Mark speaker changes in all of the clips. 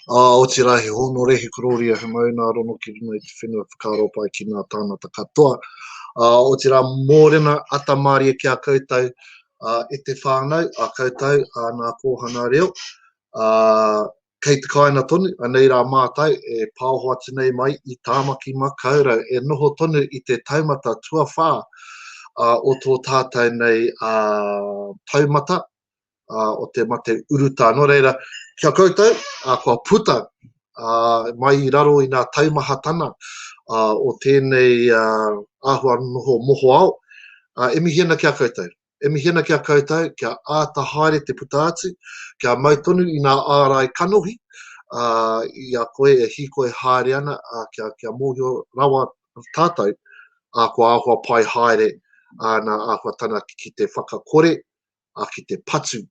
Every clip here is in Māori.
Speaker 1: O te rahi hono rehi kororia he mai nā rono ki runa I te whenua whakaro pai ki ngā tāngata katoa. O te rā mōrena atamaria ki a koutou e te whānau, a koutou nā kōhana reo. Kei te kaina tonu, anei rā mātai e pāho atu nei mai I tāmaki makaurau, e noho tonu I te taumata tuawhā o tō tātou nei taumata, o te mate uruta. Nō reira, kia koutou, kua puta mai I raro I nā taumahatana o tēnei āhua noho moho ao. E mihi ana kia koutou. E mihi ana kia koutou, kia āta haere te puta atu, kia mautonu I nā ārai kanohi, I a koe e hiko e haere ana, kia mōhio rawa tātou, kua āhua pai haere nā āhua tana ki te whakakore, ki te patu,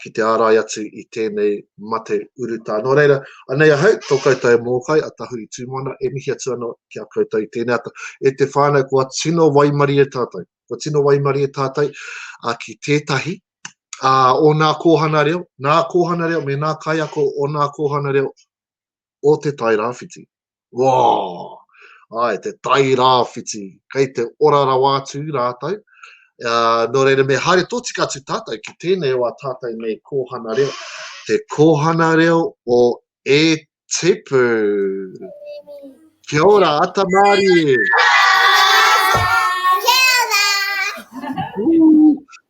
Speaker 1: ki te ārai atu I tēnei mate uruta. Nō reira, anei ahau, tō koutou e mōkai, a tahu I tūmana, e mihi atu ana kia koutou I tēnei ata. E te whānau kua tino waimari e tātou. Kua tino waimari e tātou ki tētahi o nā kōhana reo, me nā kaiako o nā kōhana reo o te tai rāwhiti. Wow! Ai, te tai rāwhiti, kei te orara wātu rātou. Nō reira me haere tōtika atu tātou ki tēnei o a tātou nei kōhana reo. Te kōhana reo o e tepu. Kia ora, ata Māori.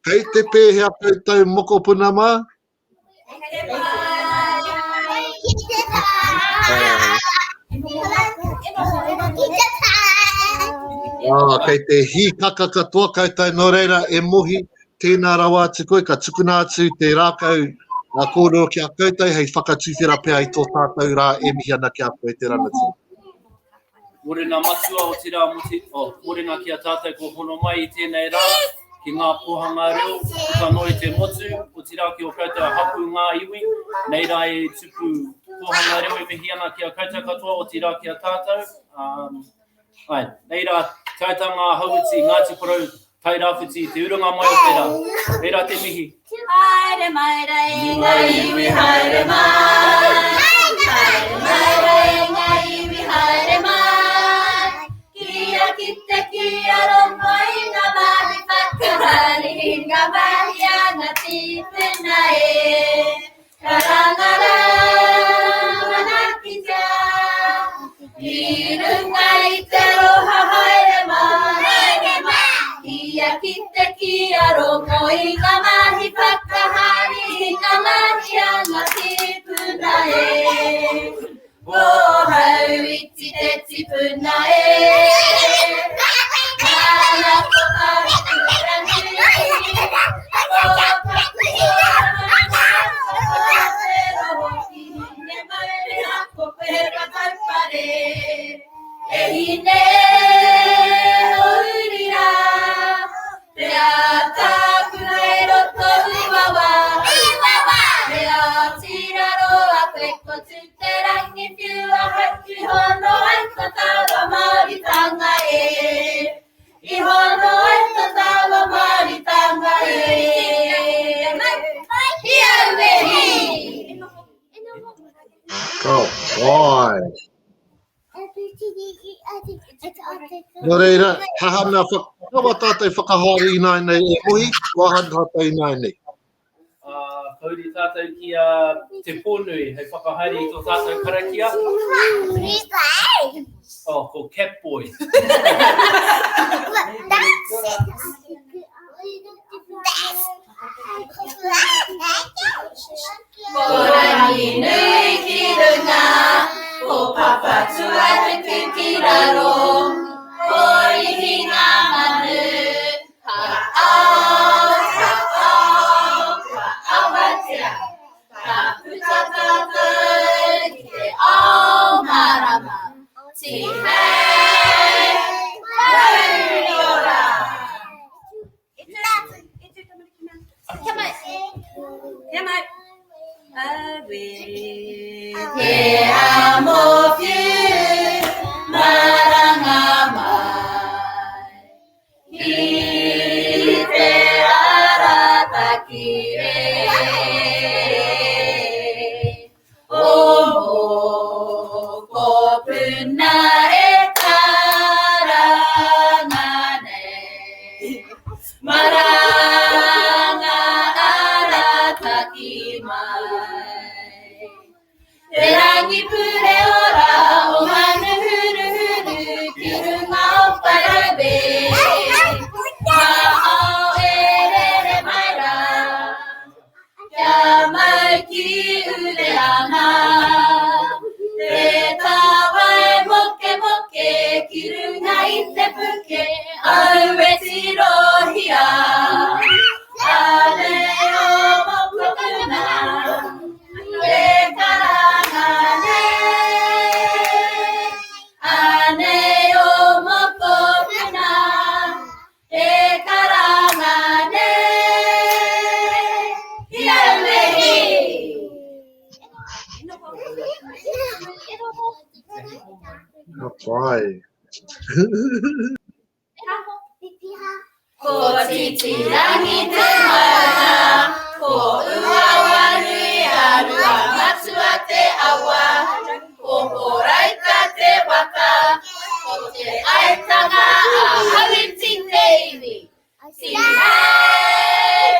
Speaker 1: Kei te pēhea koutou moko puna mā. Kei te hi kaka katoa koutou nō reira e mohi tēnā rawa atu koe, ka tukuna atu te rākau kōrero ki a koutou, hei whakatuwhera pēr I tō tātou rā e mihi ana ki a koe te rangatira.
Speaker 2: Morena matua o te rā morena ki a tātou ko hono mai I tēnei rā, ki ngā pohanga reo, ka noi te motu, o te rā ki o koutou hapu ngā iwi, nei rā e tupu pohanga reo e mihi ana ki a koutou katoa o te rā ki a tātou. Nei rā, tautanga hauiti, Ngāti Porou, tai rāwhiti, te urunga mai o te rā. Nei rā te mihi.
Speaker 3: Haere mai rā e ngā iwi, haere mai. Haere mai rā e ngā iwi, haere mai. Kia kite kia rongo I ngā mahi whakahari, I ngā mahi ana tīpena e. Karangara, manakita. I runga I te roha haere mai. Kia kite kia rongo I ngā mahi whakahari, I ngā mahi ana tīpena e. Hau iti te tipuna e. Nāna whakari turani. E hine ourira, te ātāpuna e roto iwawa. Te ātira roa peko tu te rangi whiua haki hono ai ta tawa Māoritanga e. I hono ai ta tawa Māoritanga e. I au e hi.
Speaker 1: Oh, boy. Nō reira, hahana whakawa tātou whakahari I nai nei e mohi, wahan tātou I nai nei.
Speaker 2: Kauri tātou ki te pōnui, hei whakahari I tō tātou karakia. Ko Catboy.
Speaker 3: Ko rangi nui ki runga, ko papatu atu ki raro, ko ihi ngā manu, ka au hatea, ka puta tātou ki te ao marama, ti hei, hauri ora. Come on. Te amo fiu, maranga mai. I te arata ki re. O Te rangi pure ora o manu huru huru kiru ngā wharabe. Mahao e rere mai rā, kia mai ki ure ana. Te tawa e moke moke kiru ngā i te puke au e tirohia. Ale o moko kuna, e karangane. Ane o moko kuna, e karangane. Hialehi.
Speaker 1: Pai.
Speaker 3: Ko titirangi te mana, ko ua wanui arua matua te awa, ko horaita te waka, ko te aitanga a hawiti teini. Si hei,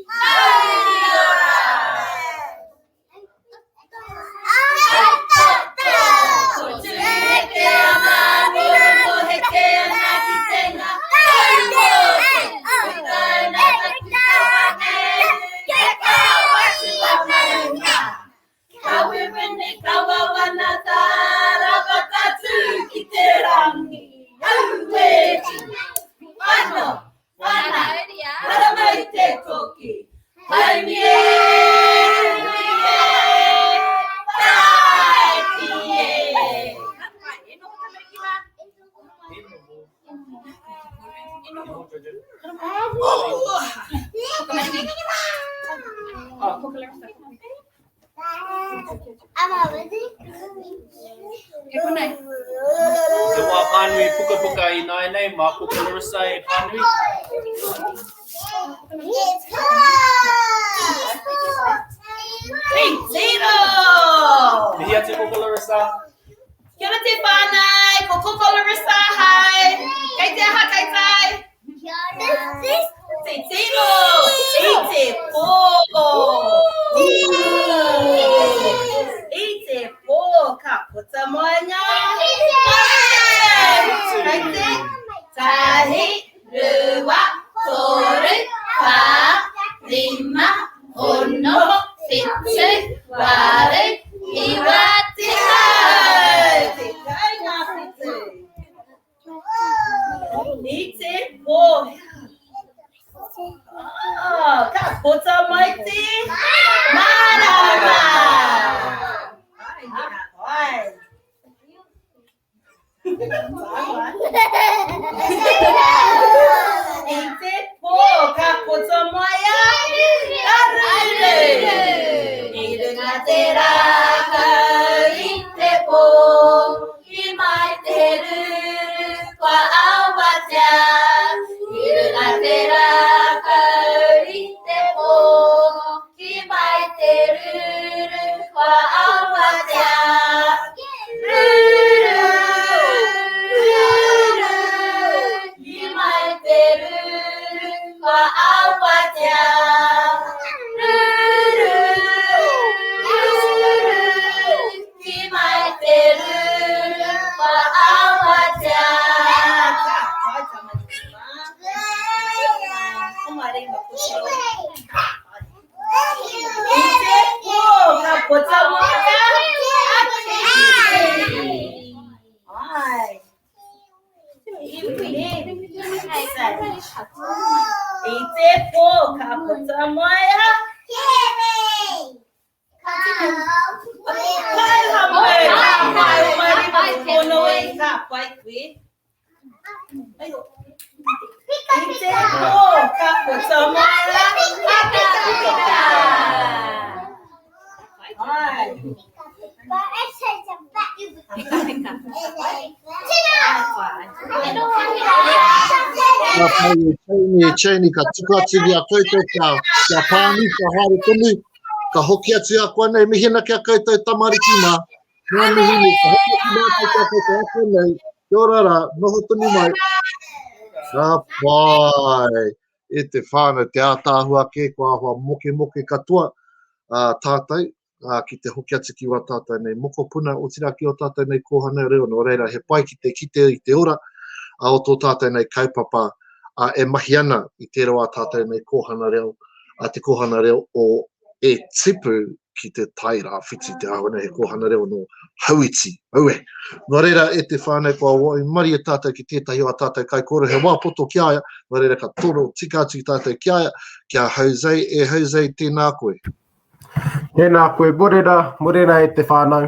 Speaker 3: mauriora. Ko tu heke ana, ko heke ana ki tenga,
Speaker 2: Te wā pānui puka puka I nai nei, mā puka lorisa e pānui.
Speaker 3: Zero!
Speaker 2: Mihi atu puka lorisa.
Speaker 3: Kia ora te whānai, ko koko Larissa, hai. Kei te aha, kei tai. Te tiro, I te pō. I te pō, ka puta moe ngā. Kei te tahi, rua, toru, wā, rima, ono, whitu, waru, iwa, te hau. Te kai ngā whitu. I te pō. Ka puta mai te marama. Ai. I te pō ka puta mai a aruru. I runga te raka I te pō. I mai te ruru kwa awatea. I runga te raka I te pō. I mai te ruru kwa awatea. Ruru, ruru. I mai te ruru kwa awatea. Ruru, ruru. I mai te ruru kwa awatea.
Speaker 1: Chaini ka tukati dia koito ka pani ka haru tonu ka hoki atu a koa nei mihina kia koito tamariki ma nā mihini ka hoki atu mā koito a koito a koa nei kia ora rā noho tonu mai ka pai e te whāna te ātāhua ke kua hoa moke moke katoa tātai ki te hoki atu ki wā tātai nei moko puna, o tira ki o tātai nei kohana reo, no reira he pai ki te kite i te ora, o tō tātai nei kaupapa, e mahi ana i te roa tātai nei kohana reo, te kohana reo o e tipu ki te tai rāwhiti te awana he kohana reo no hauiti, aue. Nō reira e te whānei kua i mari e tātai ki tētahi o a tātai kai kore he wāpoto ki aia, nō reira ka toro tika atu ki tātai ki aia, kia Jose, Jose tēnā koe.
Speaker 4: Tēnā koe, morena e te whānau.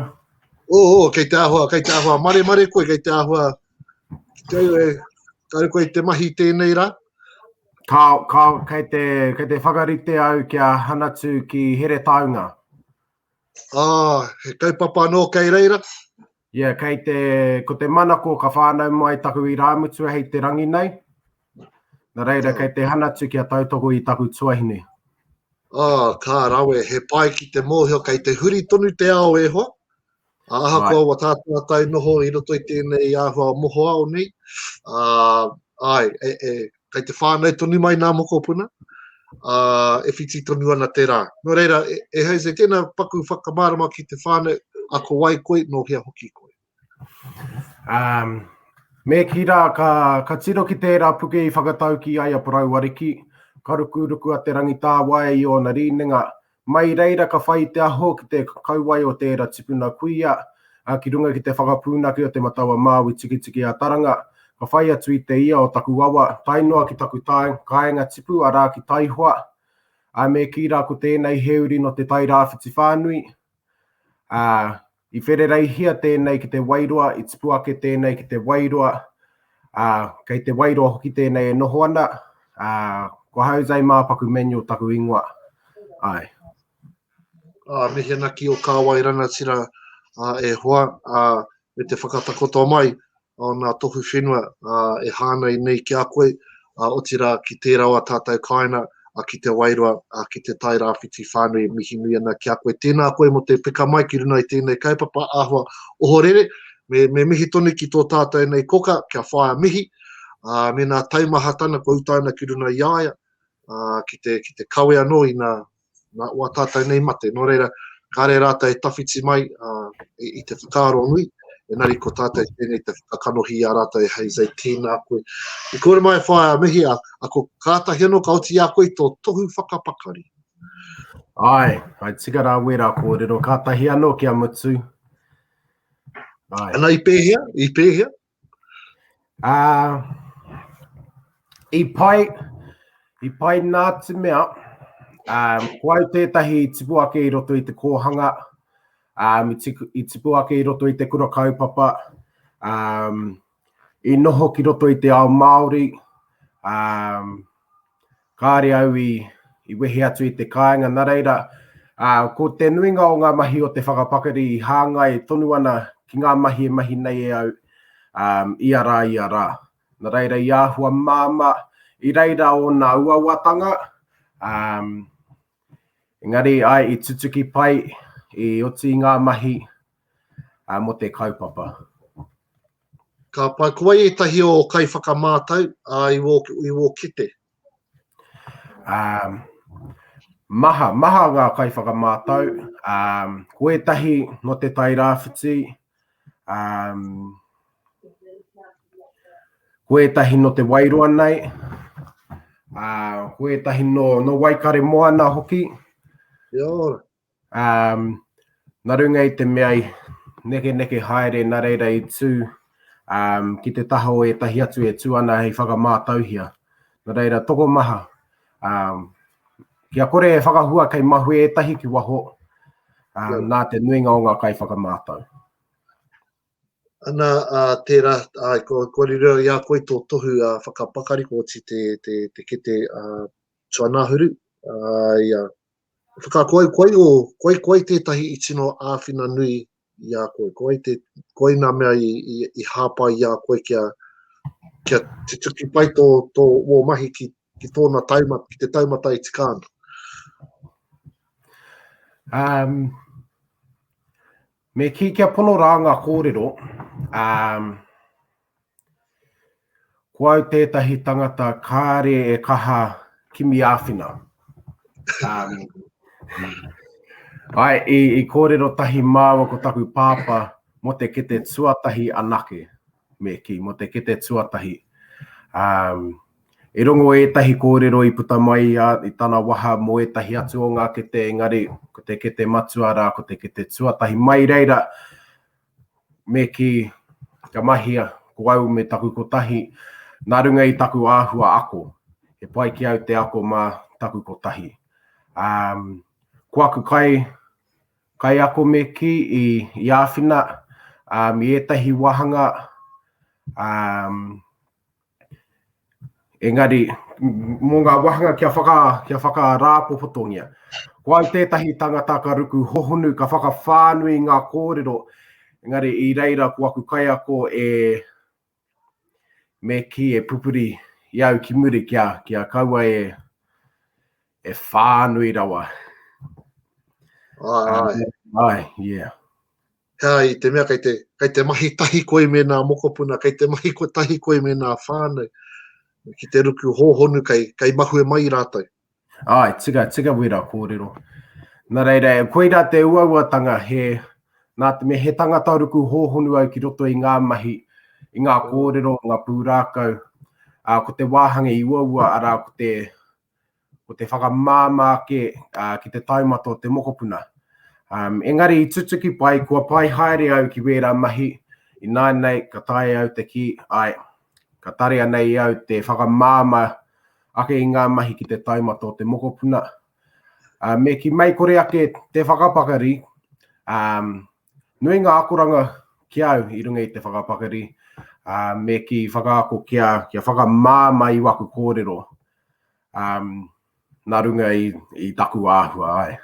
Speaker 1: Kei te ahua, mare koe, kei te ahua, kei koe te mahi tēnei rā?
Speaker 4: Kei te whakarite au kia hanatu ki here taunga.
Speaker 1: He kaupapa no kei reira?
Speaker 4: Ko te manako ka whānau mai taku i rāmutua hei te rangi nei. Nā reira, kei te hanatu kia tautoko i taku tuahine.
Speaker 1: Kā rawe, he pai ki te mōhio, kei te huri tonu te ao e hoa. Aha koa wa tātua tai noho i roto i tēnei ahua moho ao nei. Kei te whānau tonu mai nā moko puna. E whiti tonu ana te rā. Nō reira, e Jose, tēnā paku whakamārama ki te whānau, ako wai koe, no hea hoki koe.
Speaker 4: Me ki rā, ka tiro ki tērā puke i whakatau ki aia porau wariki, karukuruku a te rangita wai i ona rinenga, mai reira ka whai te aho ki te kauwai o tērā tipuna kuia, ki runga ki te whakapūnaki o te matawa māui tiki a taranga, ka whai atu i te ia o taku awa, tainoa ki taku kāinga tipu a rā ki taihua, me ki rā ko tēnei heuri no te tai rāwhiti whānui, I whererei hia tēnei ki te wairua, I tipu ake tēnei ki te wairua, kei te wairua hoki tēnei e noho ana, ko Jose māpaku menu taku ingoa. Ai.
Speaker 1: Mihi ana ki o kāwai rana tira e hoa, me te whakatakoto mai, o nā tohu whenua e hānei nei ki a koe, o tira ki tērā o a tātou kaina, ki te wairua, ki te tai rāwhiti whānui, mihi nui ana ki a koe. Tēnā koe mo te peka mai ki runa i tēnei kaupapa ahua ohorere, me mihi tonu ki tō tātou nei koka, kia whaia mihi, me nā taumahatana ko utaina ki runa i aia, ki te kawe anō i nā ua tātou nei mate. Nō reira, kāre rātou e tawhiti mai i te whakaaro nui, Enari ko tātou tēnei te whakakanohi a rātou e Jose tēnā koe. I kore mai whaia mihi ko kātahi anō ka oti a koe tō tohu whakapakari.
Speaker 4: Ai tika rā wera kōrero, kātahi anō kia mutu.
Speaker 1: Ana i pēhea?
Speaker 4: I pai nā te mea, koai tētahi tipu ake i roto i te kōhanga, I tipu ake i roto i te kura kaupapa, I noho ki roto i te ao Māori, kāre au I wehi atu I te kāinga. Nā reira, ko te nuinga o ngā mahi o te whakapakari I hāngai tonu ana ki ngā mahi e mahi nei e au I a rā. Nā reira, I āhua māma, I reira o ngā uawatanga, engari ai I tutuki pai, I oti ngā mahi mo te kaupapa.
Speaker 1: Ka pai kua e tahi o kai whakamātau I wō kite?
Speaker 4: Maha ngā kai whakamātau. Ko e tahi no te tai rāwhiti. Ko e tahi no te wairua nei. Ko e tahi no waikare moana hoki.
Speaker 1: Ia.
Speaker 4: Nā runga I te mea neke haere nā reira I tū ki te taha o e tahi atu e tū ana hei whakamātauhia. Nā reira, toko maha. Kia kore e whakahua kei mahu e tahi ki waho nā te nuinga o ngā kai whakamātau.
Speaker 1: Ana tērā, ko rira ia koe tō tohu whakapakari ko ti te kete tuanahuru. Koe tētahi I tino āwhina nui I a koe. Koe nā mea I hāpai I a koe kia te tuki pai tō wō mahi ki tōna taumata, ki te taumata I tikāna.
Speaker 4: Me ki kia pono rā ngā kōrero, ko au tētahi tangata kāre e kaha kimi āwhina. Ai, i kōrero tahi māua ko taku pāpa mo te kete tuatahi anake, me ki, mo te kete tuatahi. E rongo tahi kōrero I puta mai I tana waha mo tahi atu o ngā kete, engari, ko te kete matuara, ko te kete tuatahi mai reira, me ki ka mahia, ko au me taku kotahi, nā runga I taku āhua ako, e pai ki au te ako mā taku kotahi. Ko aku kai ako me ki I āwhina, I etahi wahanga, engari, mō ngā wahanga kia whaka rāpopotongia. Ko au tētahi tangata ka ruku hohonu, ka whakawhānui ngā kōrero, engari I reira ko aku kai ako me ki pupuri I au ki muri kia kaua e whānui rawa. Ai, yeah.
Speaker 1: Hei, te mea kei te mahi tahi koe me nā mokopuna, kei te mahi tahi koe me nā whānau. Ki te ruku hōhonu kei mahu e mai rātou.
Speaker 4: Ai, tika wera kōrero. Nā reira, koeira te uauatanga he tangata ruku hōhonu au ki roto I ngā mahi, I ngā kōrero, ngā pūrākau, ko te wāhanga I uaua ara ko te whakamāmake ki te taumato o te mokopuna. Engari I tutuki pai, kua pai haere au ki wera mahi, I nānei ka tae au te ki, ai, ka tarea nei au te whakamāma ake I ngā mahi ki te taumato o te mokopuna. Me ki mai kore ake te whakapakari, nui ngā akoranga ki au I runga I te whakapakari, me ki whakaako kia whakamāma I waku kōrero, nā runga I taku āhua ai.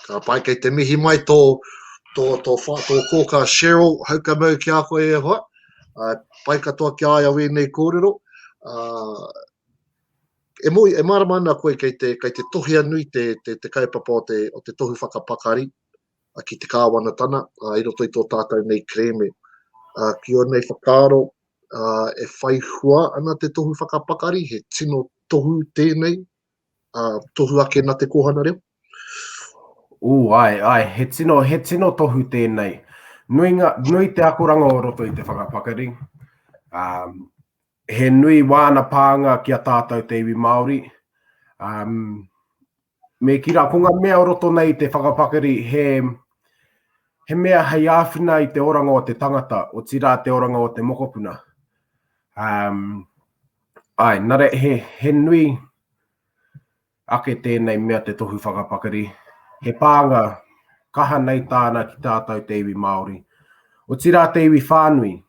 Speaker 1: Ka pai kei te mihi mai tō kōka Cheryl, hauka mau ki a koe e hoa. Pai katoa ki aia wēnei kōrero. E marama ana koe kei te tohi anui te kaupapa o te tohu whakapakari ki te kāwanatana, I roto I tō tātou nei kreme. Ki o nei whakaro, e whai hua ana te tohu whakapakari, he tino tohu tēnei, tohu ake na te kohana reo.
Speaker 4: Ai, he tino tohu tēnei. Nui te akoranga o roto I te whakapakari. He nui wāna pānga ki a tātou te iwi Māori. Me kira, ko ngā mea o roto nei te whakapakari, he mea hei āwhina I te oranga o te tangata, o tira te oranga o te mokopuna. Ai, nare, he nui ake tēnei mea te tohu whakapakari. He pānga kaha nei tāna ki tātou te iwi Māori. O tira te iwi whānui,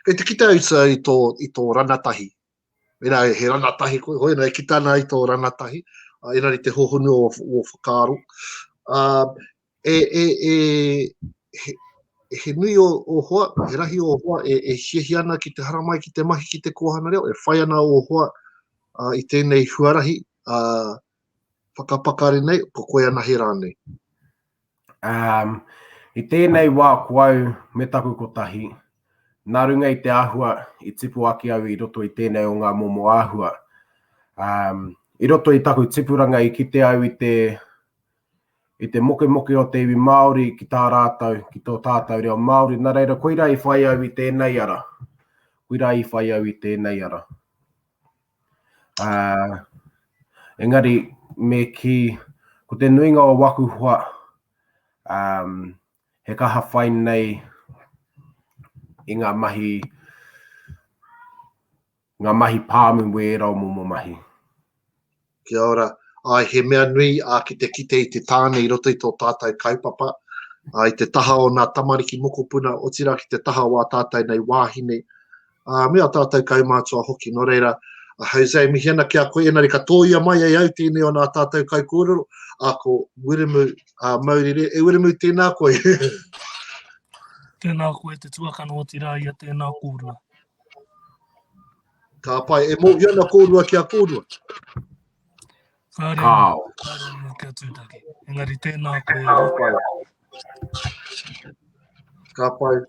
Speaker 1: E te kita usa I tō ranatahi. Mera, he ranatahi koe, hoi nei kitana I tō ranatahi. Engari te hohonu o whakaro. He nui o hoa, he rahi o hoa, e hiahi ana ki te haramai ki te mahi ki te kohana reo, e whai ana o hoa I tēnei huarahi, whakapakari nei, ko koe ana he rānei.
Speaker 4: I tēnei wā kuau me taku kotahi, nā runga I te āhua I tipu aki au I roto I tēnei o ngā momo āhua. I roto I taku tipuranga I kite au I te moke o te iwi Māori ki tā rātau, ki tō tātou reo Māori. Nā reira, koira I whai au I tēnei ara. Engari, me ki, ko te nuinga o waku hua, he kaha whai nei I ngā mahi pāmu wera o momo mahi.
Speaker 1: Kia ora. He mea nui ki te kite I te tāne I roto I tō tātou kaupapa. I te taha o nā tamariki mokopuna, o tira ki te taha o tātou nei wāhine. Mea tātou kaumātua hoki, no reira, Jose, mihi ana ki a koe, enari ka tōia mai ai au tēnei o nā tātou kaukōrero, ko Wiremu Maurire, Wiremu tēnā koe.
Speaker 5: Tēnā koe te tuakana o tira ia tēnā kōrua.
Speaker 1: Ka pai, e mō iana kōrua ki a kōrua.
Speaker 5: Kāre kia tūtaki. Engari tēnā koe.
Speaker 1: Ka pai,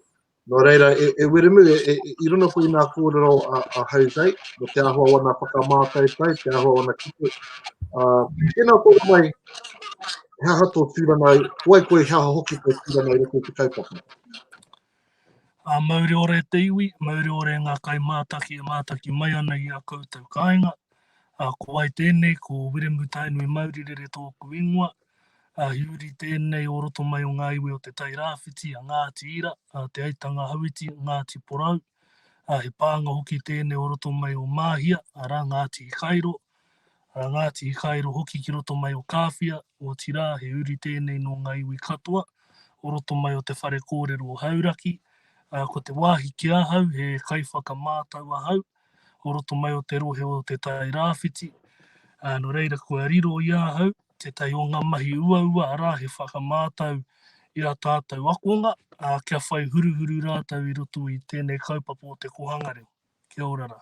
Speaker 1: No reira, e wirimu, I runa ko I nā kōrero a hauzai, no te ahua wana whakamātai tai, te ahua wana kipu. Tēnā kōra mai, hea hato tūrana, koe hea hoki koe tūrana I roko te kaupapa.
Speaker 5: Mauri ore te iwi, mauri ore ngā kai mātaki mai ana I a koutou kāinga. Ko ai tēnei, ko Wiremu Tainui Mauri rere tōku ingoa. Hiuri tēnei o roto mai o ngā iwi o te Tairāwhiti, a Ngāti Ira, te Aitanga Hawiti, Ngāti Porau. He pānga hoki tēnei o roto mai o Māhia, ara Ngāti Ikairo. Ngāti Ikairo hoki ki roto mai o Kāwhia, o Tirā, he uri tēnei no ngā iwi katoa. O roto mai o te whare kōrero o Hauraki. Ko te wāhi ki ahau, he kaiwhaka mātau ahau. O roto mai o te rohe o te Tairāwhiti. No reira kua riro I ahau, te tai o ngā mahi ua ara he whakamātau I a tātou akonga, kia whai huruhuru rātau I roto I tēnei kaupapa o te kohanga reo. Kia ora rā.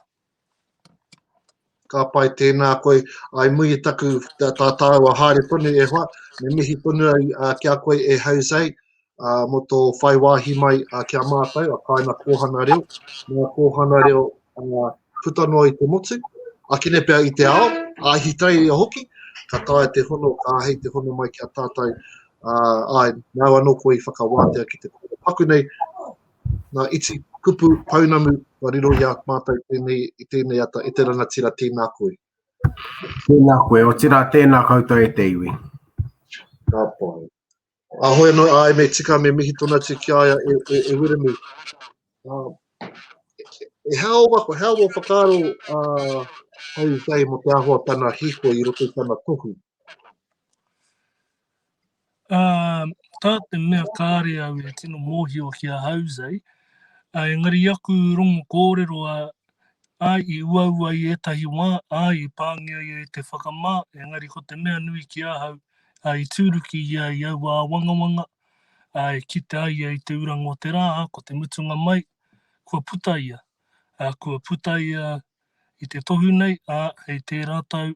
Speaker 1: Ka pai tēnā koe, ai mui taku tātāua haere tonu e hoa, me mihi tonu kia koe e hauzai, mo tō whai wāhi mai kia mātou, a kāina kōhana reo, nā kōhana reo putanoa I te motu, a kene pia I te ao, a hitai I a hoki, ka tae te hono, ka hei te hono mai kia tātou, ai, nau anō koe I whakawātea ki te kōra. Paku nei, nā iti kupu paunamu, wa riro I a mātou I tēnei ata, e te rangatira tēnā koe.
Speaker 4: Tēnā koe, o tira tēnā koutou e te iwi.
Speaker 1: Ka pai. Ahoe no ai me tika me mihi tona te ki aia e Wiremu. E hao wako, hao o whakaro hauzai mo te ahua tana hiko I roto I tana tohu.
Speaker 5: Tā te mea kāre au e tino mōhio ki a hauzai. Engari aku rongo kōrero ai I ua I etahi wā, ai I pāngia I te whakamā, engari ko te mea nui ki ahau, I tūruki ia I au a wangawanga, I kite ai I te uranga o te rā, ko te mutunga mai, kua puta ia. Kua puta ia I te tohu nei, hei te rātau,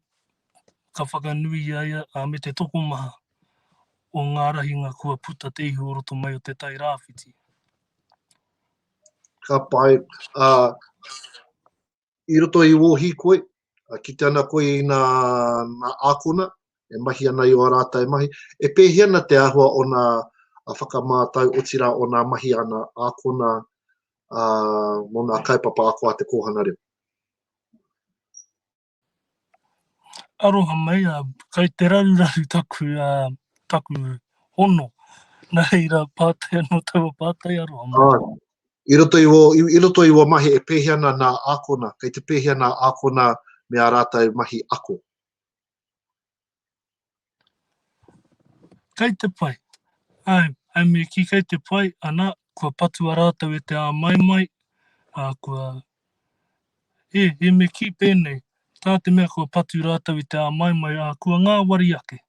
Speaker 5: ka whakanui ia me te toko maha o ngā rahinga kua puta te ihu o roto mai o te Tairāwhiti.
Speaker 1: Ka pai, I roto I wohi koe, ki te ana koe I nā ākona, e mahi ana I o rātai mahi, e pēhi ana te ahua o nā whakamātau o tira o nā mahi ana ākona mo nā kaupapa ako a te kōhana reo.
Speaker 5: Aroha mai, kai te raruraru taku hono, nā reira pātai anō taua pātai aroha mai.
Speaker 1: I roto I wo mahi e pēhi ana nā ākona, kei te pēhi ana ākona me a rātai mahi ako.
Speaker 5: Kei te pai. Ai me ki kei te pai, ana, kua patua rātau e te āmaimai, kua e me ki pēnei, tā te mea kua patu rātau I te āmaimai, kua ngāwari ake.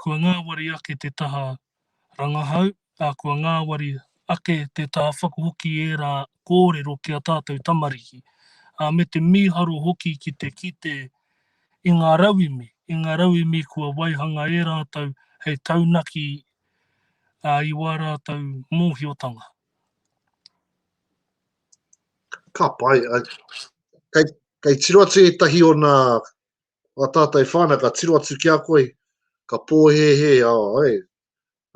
Speaker 5: Kua ngāwari ake te taha rangahau, kua ngāwari ake te taha whakahoki e rā kōrero ki a tātou tamariki. Me te mīharo hoki ki te kite I ngā rauimi kua waihanga e rātau hei taunaki I wā rātau mōhiotanga.
Speaker 1: Ka pai, kei tiro atu e tahi o nā tātai whāna, ka tiro atu ki a koe, ka pōhehe,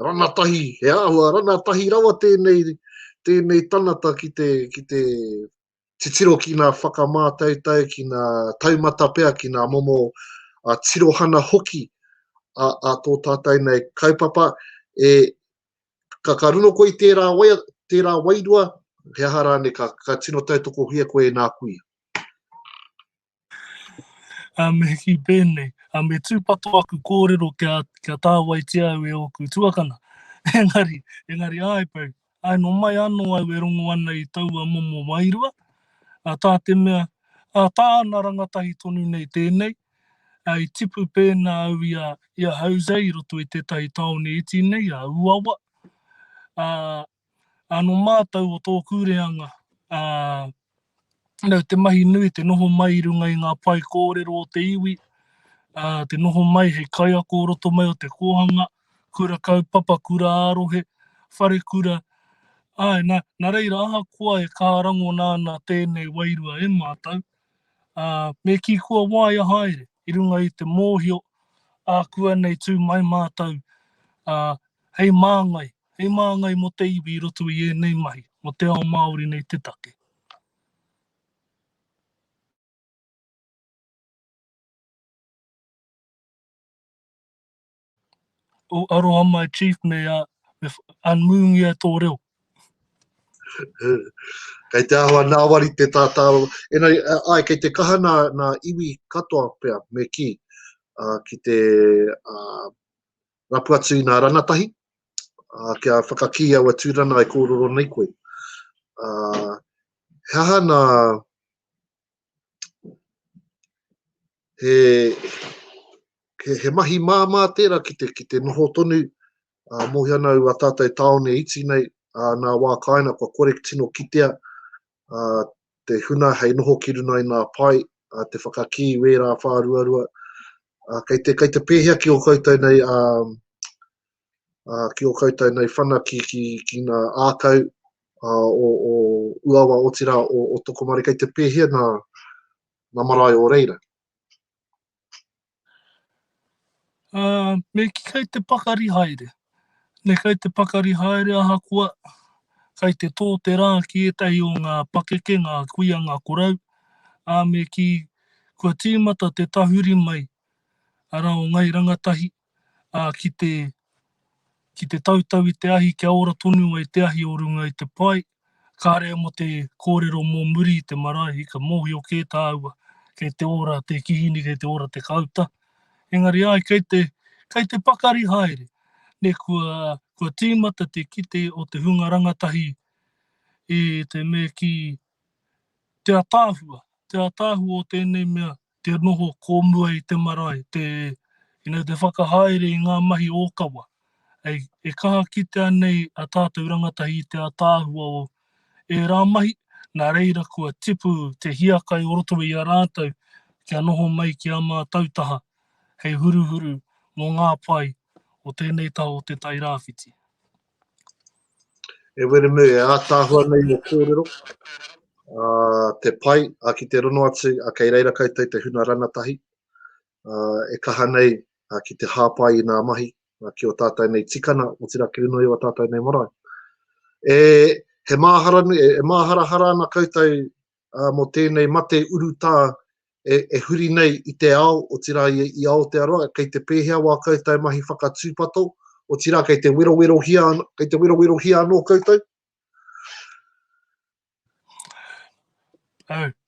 Speaker 1: rana tahi, he ahua, rana tahi rawa tēnei tanata ki te tiro ki nā whakamātautau, ki nā taumata pea, ki nā momo tirohana hoki a tō tātai nei kaupapa, ka runo koe tērā wairua, he aha rāne ka tino tautoko hia koe nā kuia.
Speaker 5: Me ki pēnei, me tūpato aku kōrero kia tāwai te au e oku tuakana. Engari ai pau, no mai anō au e rongo ana I taua momo wairua, tā te mea, tā ana rangatahi tonu nei tēnei, I tipu pēnā au ia hauzai I roto I tētahi taone iti nei, a uawa. No mātau o tō kūreanga, nau te mahi nui, te noho mai I runga I ngā pai kōrero o te iwi, te noho mai hei kaiako roto mai o te kohanga, kura kaupapa, kura arohe, whare kura, Ai, nā reira aha kua e kārango nāna tēnei wairua e mātou. Me ki kua wāia haere, I runga I te mōhio, kua nei tū mai mātou. Hei māngai mo te iwi I roto I nei mahi, mo te ao Māori nei te take. O aroha mai chief me anmungia tō reo.
Speaker 1: Kei te ahua nā wari te tātaro. Ai, kei te kaha nā iwi katoa pea me ki te rapu atu I nā ranatahi. Kia whakaki au tūrana e kōrero nei koe. He aha nā he mahi māmā tērā ki te noho tonu mohi ana ua tātai taone iti nei nā wā kaina kua kore tino kitea te huna hei noho ki runa I nā pai te whakaki wērā whāruarua kei te pēhea ki o koutou nei whana ki nā ākau o uawa o tira o Tokomare kei te pēhea nā marae o reira.
Speaker 5: Me ki kei te pakari haere. Ne kei te pakari haere aha kua, kei te tō te rā ki etahi o ngā pakeke, ngā kuia, ngā korau. Me ki kua tīmata te tahuri mai, ara o ngai rangatahi, ki te tautau I te ahi, kia ora tonu ai te ahi o runga I te pai, ka rea mo te kōrero mō muri I te marae, I ka mohi o kē tāua, kei te ora te kihini, kei te ora te kauta. Engari ai, kei te pakari haere. Ne kua tīmata te kite o te hunga rangatahi I te me ki te atāhua o tēnei mea, te noho kōmua I te marae, te whakahaere I ngā mahi ōkawa. E kaha kite anei a tātou rangatahi I te atāhua o e rā mahi, nā reira kua tipu te hiakai o roto I a rātou, kia noho mai ki a mā tautaha, hei huruhuru mō ngā pai o tēnei tau o te tai rāwhiti.
Speaker 1: E were me e ātāhua nei o kōrero, te pai, ki te rono atu, kei reira koutou te huna ranatahi, e kaha nei ki te hāpai I nā mahi, ki o tātai nei tikana, o tira ki rino I o tātai nei marae. He māharahara ana koutou mo tēnei mate urutā e huri nei I te ao, o tira I Aotearoa, kei te pēhea wā koutou mahi whakatūpato, o tira kei te wero hia anō koutou.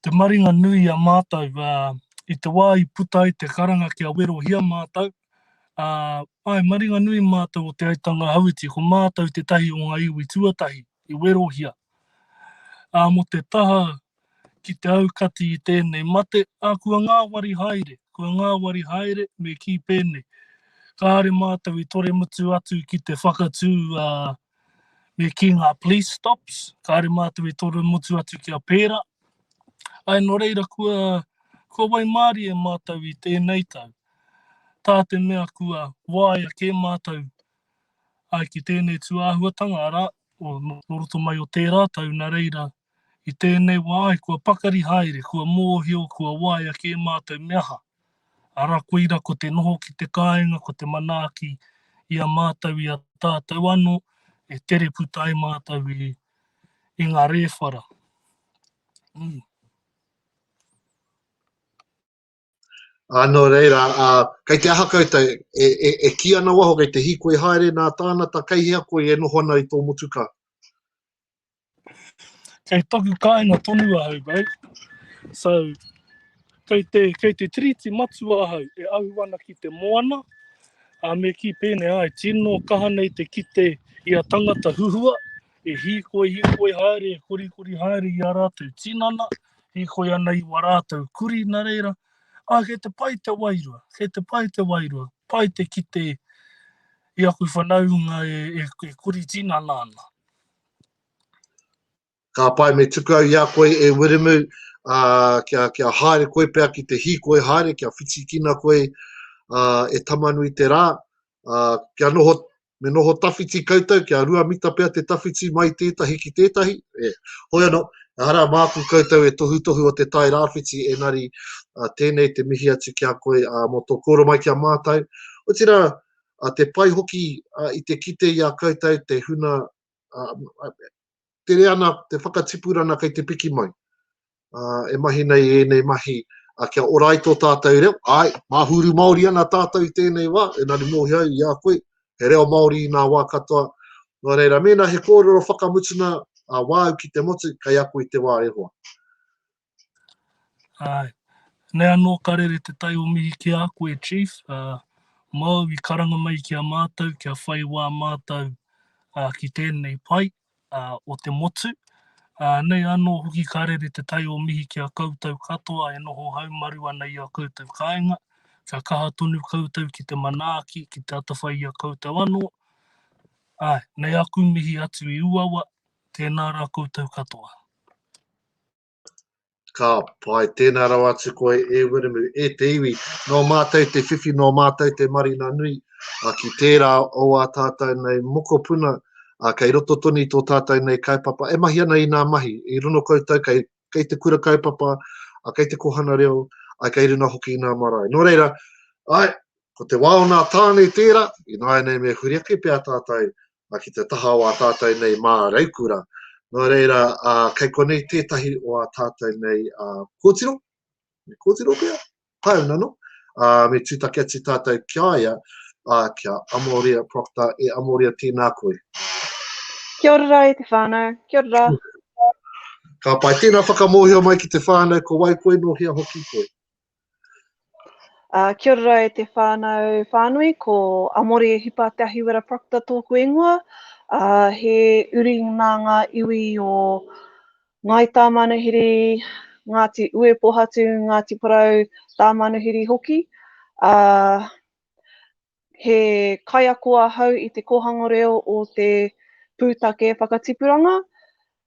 Speaker 5: Te maringa nui a mātou, I te wā I puta I te karanga kia wero hia mātou. Maringa nui mātou o te aitanga hauiti, ko mātou te tahi o ngā iwi tuatahi, I wero hia. Mo te taha ki te aukati I tēnei mate, kua ngāwari haere, me ki pēnei. Kāre mātou I tore mutu atu ki te whakatū me ki ngā police stops, kāre mātou I tore mutu atu ki a pēra. No reira kua wai māri e mātou I tēnei tau. Tā te mea kua wāia ke mātou ki tēnei tuāhuatanga ara, o roto mai o tērā tau nā reira I tēnei wā kua pakari haere, kua mōhio, kua wāia ke mātou meaha. Ara koira ko te noho ki te kāinga, ko te manaaki I a mātou I a tātou anō, e tere puta ai mātou I ngā rewhara.
Speaker 1: No reira, kei te aha koutou, e ki ana waho kei te hikoe haere nā tānata, kei hea koe e noho ana I tō motuka.
Speaker 5: Kei toku kāinga tonu ahau, bro. So, kei te tiriti matua ahau, e ahu ana ki te moana, me ki pēnei tino kaha nei te kite I a tangata huhua, e hikoe haere, e kori haere I a rātou tinana, hikoe ana I wa rātou kuri nā reira. Kei te pai te wairua, pai te kite I aku whanaunga e kuri tinana ana.
Speaker 1: Ka pai me tuku au ia koe e wiremu, kia haere koe pea ki te hikoe haere, kia whitikina koe e tamanui te rā, kia noho me noho tawhiti koutou, kia rua mita pia te tawhiti mai tētahi ki tētahi. Hoi anō, hara māku koutou e tohu o te tai rāwhiti, engari tēnei te mihi atu kia koe mo tō koro mai kia mātou. O tira, te pai hoki I te kite I a koutou, te huna, te reana, te whakatipurana kei te piki mai. E mahi nei, nei mahi, kia orai tō tātou reo, ai, mahuru Māori ana tātou I tēnei wā, engari mōhi au I a koe, he reo Māori I nā wā katoa. Nō reira, mena he kōrero whakamutuna wāu ki te motu, kai aku I te wā e hoa.
Speaker 5: Ai, nei anō karere te tai o mihi ki a koe, Chief. Mau I karanga mai ki a mātou, kia whai wā mātou ki tēnei pai o te motu. Nei anō hoki karere te tai o mihi ki a koutou katoa, e noho haumaru ana I a koutou kāinga, kia kaha tonu koutou ki te manaaki, ki te atawhai I a koutou anō. Ai, nei aku mihi atu I uawa, tēnā rā koutou katoa.
Speaker 1: Ka pai, tēnā rau atu koe e wirimu, e te iwi, no mātou te whiwhi, no mātou te marina nui, ki tērā o a tātou nei mokopuna, kei roto toni tō tātou nei kaupapa, e mahi ana I nā mahi, I runo koutou, kei te kura kaupapa, kei te kohana reo, kei runa hoki I nā marae. Nō reira, ai, ko te wā o nā tāne tērā, I nāi nei me huriake pia tātou, ki te taha o a tātou nei mā reikura. Nō reira, kei konei tētahi o a tātou nei kōtiro, me kōtiro pia, hau nano, me tūtake atu tātou kia ia, kia Amoria Proctor e Amoria tēnā koe.
Speaker 6: Kia ora I te whānau, kia ora.
Speaker 1: Ka pai tēnā whakamohio mai ki te whānau, ko wai koe no hia hoki koe.
Speaker 6: Kia ora I te whānau whānui, ko Amoria Hipa Te Ahiwera Proctor tōku ingoa. He uri nā ngā iwi o Ngai Tāmanuhiri, Ngāti Ue Pohatu, Ngāti Porou Tāmanuhiri hoki. He kaiakoa hau I te kohanga reo o te pūtake whakatipuranga.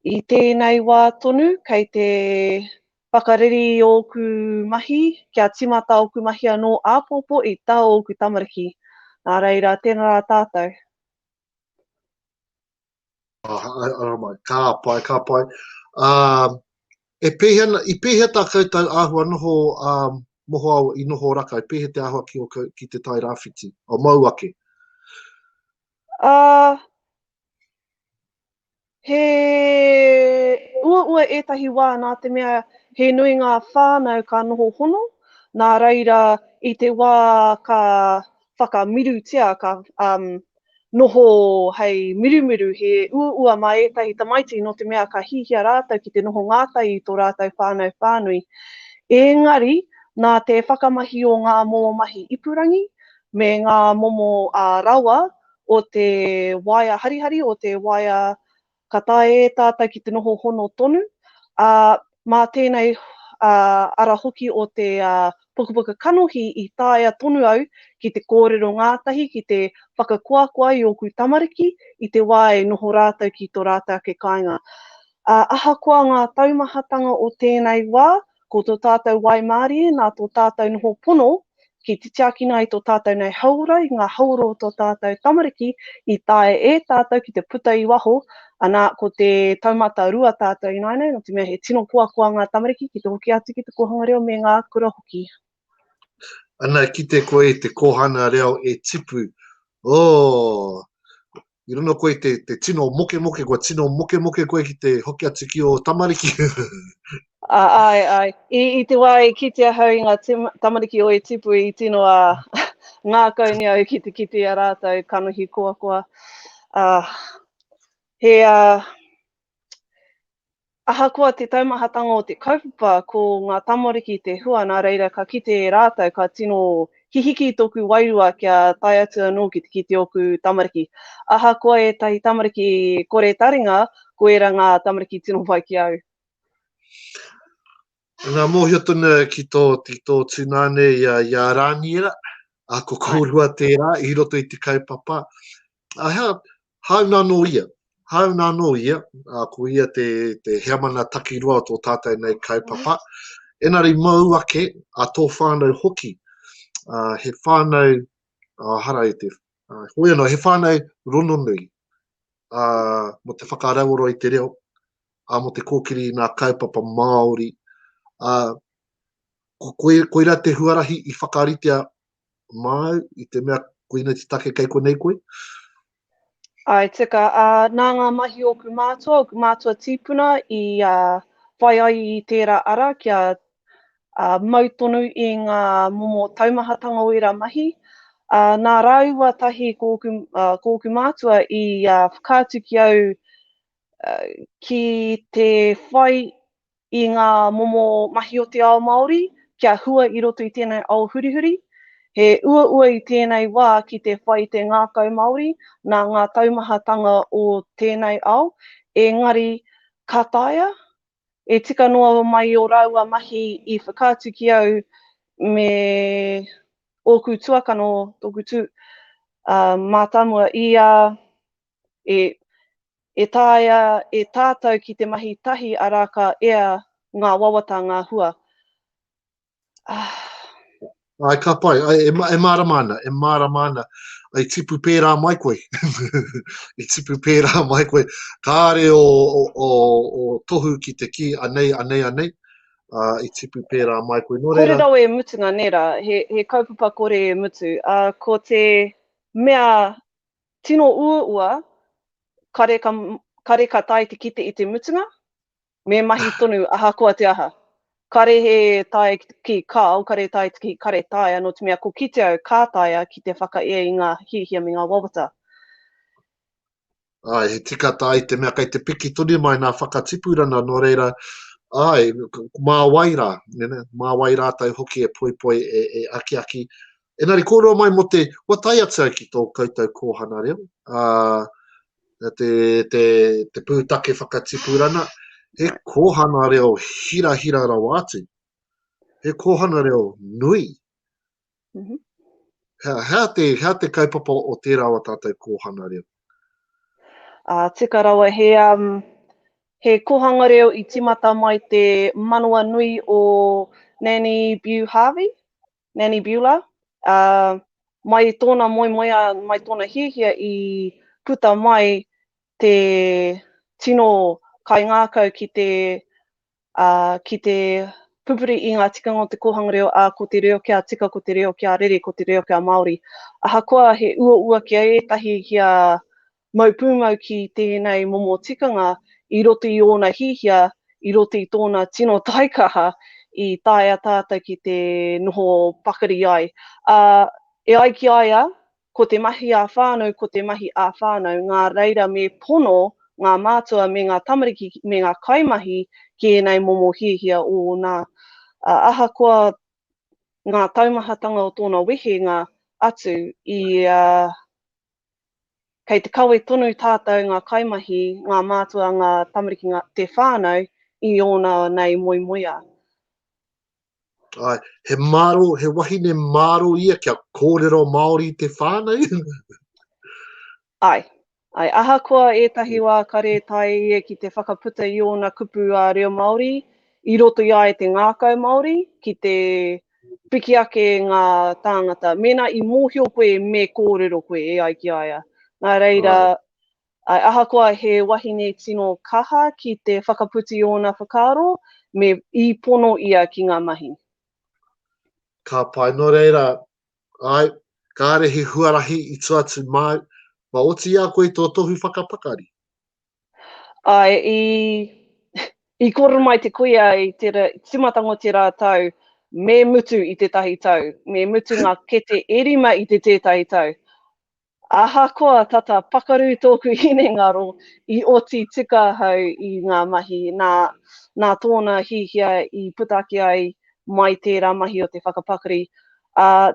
Speaker 6: I tēnei wā tonu, kei te whakariri o ku mahi, kia timata o ku mahi anō āpopo I tau o ku tamariki. Nā reira, tēnā rā tātou.
Speaker 1: Ka pai, ka pai. I pēhea tā koutou āhua noho moho au I noho raka, I pēhea te āhua ki te tai rāwhiti, o mau ake.
Speaker 6: He ua etahi wā nā te mea he nui ngā whānau ka noho hono, nā reira I te wā ka whakamirutia, ka noho hei mirumiru, he ua mai etahi tamaiti no te mea ka hihia rātou ki te noho ngātai I tō rātou whānau whānui. Engari, nā te whakamahi o ngā momo mahi ipurangi, me ngā momo rawa o te waia harihari, o te waia ka tae tātou ki te noho hono tonu. Mā tēnei ara hoki o te pukapuka kanohi I tāia tonu au ki te kōrero ngātahi, ki te whakakuakua I o ku tamariki, I te wā e noho rātou ki tō rātou ke kāinga. Ahakoa ngā taumahatanga o tēnei wā, ko tō tātou Waimārie, nā tō tātou noho pono, ki te tiakina I tō tātou nei haura, I ngā haura o tō tātou tamariki, I tae e tātou ki te puta I waho, ana ko te taumata rua tātou I naine, no te mea he tino kuakua ngā tamariki, ki te hoki atu ki te kohanga reo me ngā kura hoki.
Speaker 1: Ana ki te koe te kohana reo e tipu. I rono koe te tino moke koe, tino moke koe ki te hoki atu ki o tamariki.
Speaker 6: Ai. I te wai ki te ahau I ngā tamariki o e tipu I tino ngā kauni au ki te kiti a rātou kanohi kuakua. He ahakoa te taumahatanga o te kaupapa ko ngā tamariki te hua, nā reira ka kite e rātou ka tino hihiki tōku wairua kia tai atu anō ki te kite o ku tamariki. Ahakoa e tahi tamariki kore taringa, ko era ngā tamariki tino wai ki au.
Speaker 1: Nā mōhio tonu ki tō tūnane I a Rāniera, ko kōrua tērā, I roto I te kaupapa. Hau nā no ia, ko ia te heamana takirua o tō tātou nei kaupapa. Engari mau ake, tō whānau hoki, he whānau, hara I te Hoi anō, he whānau rono nui. Mo te whakarauoro i te reo, mo te kōkiri i ngā kaupapa Māori. Koe rā te huarahi i whakaritea mai, i te mea koina te take kei koe nei koe?
Speaker 6: Ai, tika, nā ngā mahi o ku mātua tīpuna i whai ai i tērā ara kia mautonu i ngā momo taumahatanga o ira mahi. Nā rāua tahi ko ku mātua i whakātu ki au ki te whai i ngā momo mahi o te ao Māori, kia hua i roto i tēnei ao hurihuri. He ua i tēnei wā ki te whai te ngākau Māori, nā ngā taumahatanga o tēnei ao. Engari, ka taia, e tika noa mai o rāua mahi i whakātu ki au me oku tuakano, tōku tū, mātamua i e taia e tātou ki te mahi tahi araka ea ngā wawata ngā hua.
Speaker 1: Ai, ka pai, e māramana, ai tipu pērā mai koe. I tipu pērā mai koe. Kāre o tohu ki te ki, anei. I tipu pērā mai koe. No
Speaker 6: Kore
Speaker 1: reira,
Speaker 6: rau e mutunga nera, he kaupapa kore e mutu. Ko te mea tino ua, kare ka tai te kite i te mutunga, me mahi tonu ahakoa te aha. Kare he tai ki kāo, kare tai ki kare tai, anō te mea ko kite au kā taia ki te whakaea i ngā hihia me ngā wawata.
Speaker 1: ai, he tika tai te mea kai te piki tuni mai nā whakatipurana, no reira, ai, mā waira, mā waira tai hoki e poi e aki. Engari, kōrua mai mo te, wa tai atu ki tō koutou kōhana reo, te pūtake whakatipurana, he kōhana reo hira rau atu. He kōhana reo nui.
Speaker 6: Mhm.
Speaker 1: Hea te kaupapa o tērā wa tātou kōhana reo.
Speaker 6: Tika rawa, he kohanga reo i timata mai te manua nui o Nanny Beulah. Mai tōna moimoia, mai tōna hihia i puta mai te tino kai ngākau ki te pupuri i ngā tikanga o te kohanga reo, ko te reo kia tika, ko te reo kia rere, ko te reo kia Māori. Ahakoa he ua ki etahi kia maupūmau ki tēnei momo tikanga i roto i ōna hihia, i roto i tōna tino taikaha i taia tātou ki te noho pakari ai. E ai ki aia, ko te mahi a whānau, ngā reira me pono ngā mātua me ngā tamariki me ngā kaimahi ki enei momo hihia o nā ahakoa ngā taumahatanga o tōna wehenga atu i kei te kawe tonu tātou ngā kaimahi, ngā mātua, ngā tamariki, te whānau i ōna nei moimoia.
Speaker 1: Ai, he wahine māro ia kia kōrero Māori te whānau.
Speaker 6: Ai, ahakoa ētahi wā kare tai e ki te whakaputa i ōna kupu a reo Māori, i roto ia e te ngākau Māori, ki te piki ake ngā tāngata. Mena i mōhio koe me kōrero koe e ai ki aia. Nā reira, ahakoa he wahine tino kaha ki te whakaputi o ngā whakaaro, me i pono ia ki ngā mahi.
Speaker 1: Ka pai, no reira, ai, kāre he huarahi i tuatu mai, ma oti a koe tō tohu whakapakari.
Speaker 6: Ai, i koro mai te kuia i timatango te rātau, me mutu i te tahi tau, me mutu ngā kete erima i te tētahi tau. Ahakoa tata pakaru tōku hinengaro i oti tika hau i ngā mahi, nā tōna hihia i putaki ai mai tērā mahi o te whakapakari.